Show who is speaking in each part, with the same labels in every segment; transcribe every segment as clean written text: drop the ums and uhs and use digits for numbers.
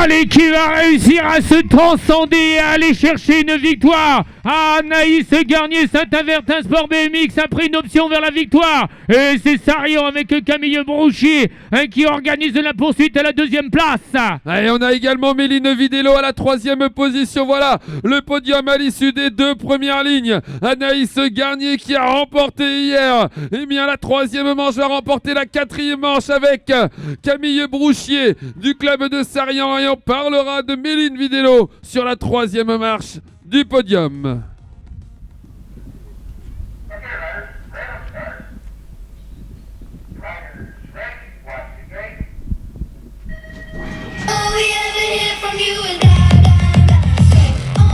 Speaker 1: Allez, qui va réussir à se transcender et à aller chercher une victoire? Anaïs Garnier, Saint-Avertin Sport BMX a pris une option vers la victoire. Et c'est Sarion avec Camille Brouchier qui organise la poursuite à la deuxième place.
Speaker 2: Et on a également Méline Videlo à la troisième position. Voilà le podium à l'issue des deux premières lignes. Anaïs Garnier qui a remporté hier la troisième manche, va remporter la quatrième manche avec Camille Brouchier du club de Sarian. Et on parlera de Méline Videlo sur la troisième marche du podium.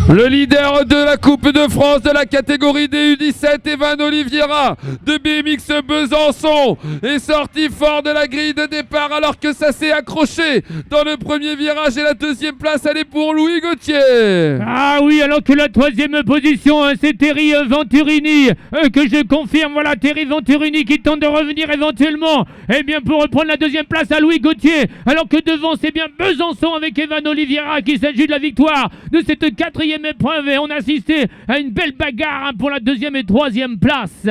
Speaker 2: Le leader de la Coupe de France de la catégorie des U17, Evan Oliveira de BMX Besançon, est sorti fort de la grille de départ alors que ça s'est accroché dans le premier virage et la deuxième place elle est pour Louis Gauthier.
Speaker 1: Ah oui, alors que la troisième position c'est Thierry Venturini que je confirme. Voilà Thierry Venturini qui tente de revenir éventuellement pour reprendre la deuxième place à Louis Gauthier, alors que devant c'est bien Besançon avec Evan Oliveira qui s'agit de la victoire de cette quatrième épreuve et on a assisté à une belle bagarre pour la deuxième et troisième place.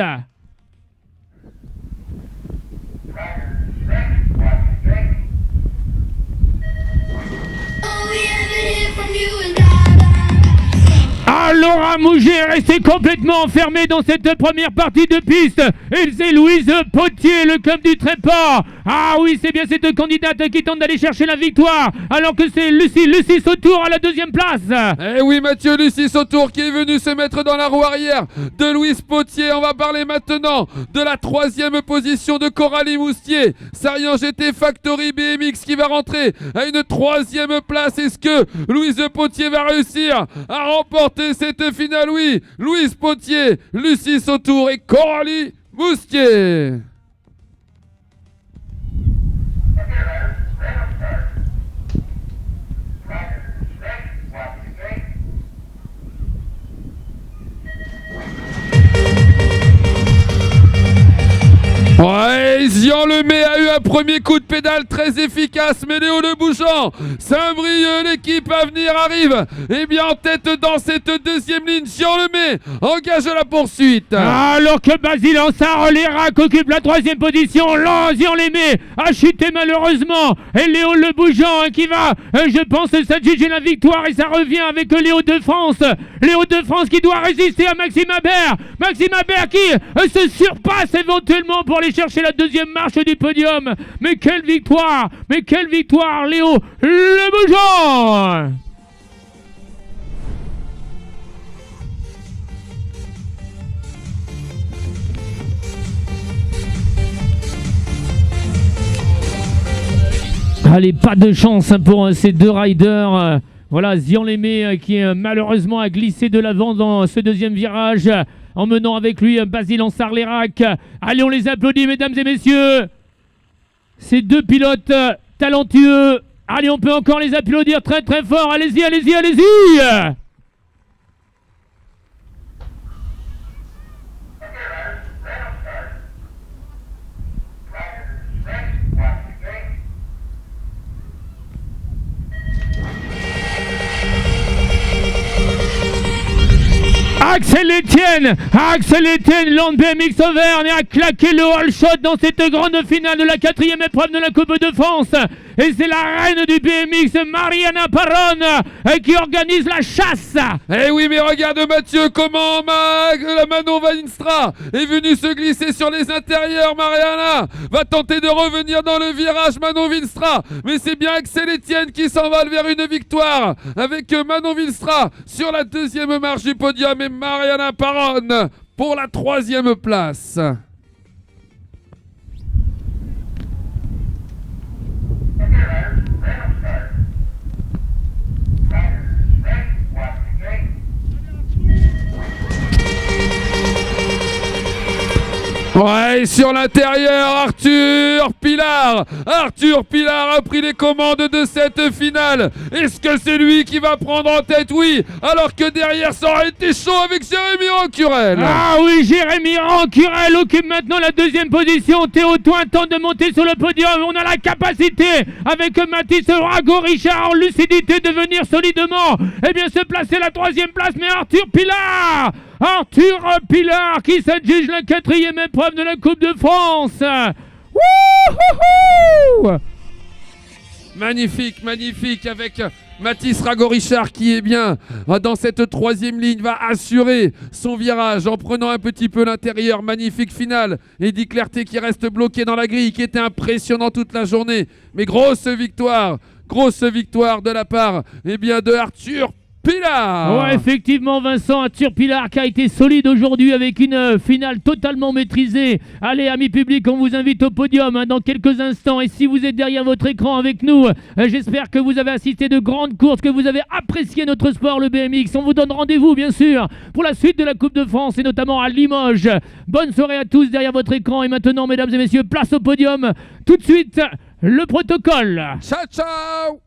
Speaker 1: Laura Mouget est restée complètement enfermée dans cette première partie de piste. Et c'est Louise Potier, le club du Tréport. Ah oui, c'est bien cette candidate qui tente d'aller chercher la victoire, alors que c'est Lucie Sautour à la deuxième place.
Speaker 2: Eh oui Mathieu, Lucie Sautour qui est venue se mettre dans la roue arrière de Louise Potier. On va parler maintenant de la troisième position de Coralie Moustier, Sarian GT Factory BMX qui va rentrer à une troisième place. Est-ce que Louise Potier va réussir à remporter cette finale? Oui, Louise Potier, Lucie Sautour et Coralie Moustier. Ouais, Zian Lemay a eu un premier coup de pédale très efficace, mais Léo Le Bougeant, Saint-Brieuc, l'équipe à venir arrive en tête dans cette deuxième ligne. Zian Lemay engage la poursuite.
Speaker 1: Alors que Basile Ansar Lérac occupe la troisième position, Zian Lemay a chuté malheureusement, et Léo Le Bougeant qui va, je pense, s'adjuger la victoire, et ça revient avec Léo de France. Léo de France qui doit résister à Maxime Habert. Maxime Habert qui se surpasse éventuellement pour aller chercher la deuxième marche du podium. Mais quelle victoire, Léo Le Bougeant. Allez, pas de chance pour ces deux riders. Voilà, Zian Lemay qui malheureusement a glissé de l'avant dans ce deuxième virage, emmenant avec lui Basile Ansar-Lérac. Allez, on les applaudit, mesdames et messieurs. Ces deux pilotes talentueux. Allez, on peut encore les applaudir très très fort. Allez-y, allez-y, allez-y. Axel Etienne, Land BMX Auvergne a claqué le all shot dans cette grande finale de la quatrième épreuve de la Coupe de France. Et c'est la reine du BMX, Mariana Parron, qui organise la chasse.
Speaker 2: Eh oui, mais regarde Mathieu, comment la Manon Vinstra est venue se glisser sur les intérieurs. Mariana va tenter de revenir dans le virage, Manon Vinstra. Mais c'est bien Axel Etienne qui s'envole vers une victoire avec Manon Vinstra sur la deuxième marche du podium et Mariana Parron pour la troisième place. Ouais, et sur l'intérieur, Arthur Pilar a pris les commandes de cette finale. Est-ce que c'est lui qui va prendre en tête? Oui, alors que derrière ça aurait été chaud avec Jérémy Rancurel.
Speaker 1: Ah oui, Jérémy Rancurel occupe maintenant la deuxième position. Théo Toin tente de monter sur le podium. On a la capacité avec Mathis Rago-Richard en lucidité de venir solidement se placer la troisième place. Mais Arthur Pilar qui s'adjuge la quatrième épreuve de la Coupe de France. Wouhouhou!
Speaker 2: Magnifique avec Mathis Rago-Richard qui est bien dans cette troisième ligne, va assurer son virage en prenant un petit peu l'intérieur. Magnifique finale. Eddy Clerté qui reste bloqué dans la grille, qui était impressionnant toute la journée. Mais grosse victoire de la part de Arthur Pilar.
Speaker 1: Ouais, effectivement, Vincent, Arthur Pilar qui a été solide aujourd'hui avec une finale totalement maîtrisée. Allez, amis publics, on vous invite au podium dans quelques instants. Et si vous êtes derrière votre écran avec nous, j'espère que vous avez assisté de grandes courses, que vous avez apprécié notre sport, le BMX. On vous donne rendez-vous, bien sûr, pour la suite de la Coupe de France et notamment à Limoges. Bonne soirée à tous derrière votre écran. Et maintenant, mesdames et messieurs, place au podium. Tout de suite, le protocole.
Speaker 2: Ciao, ciao.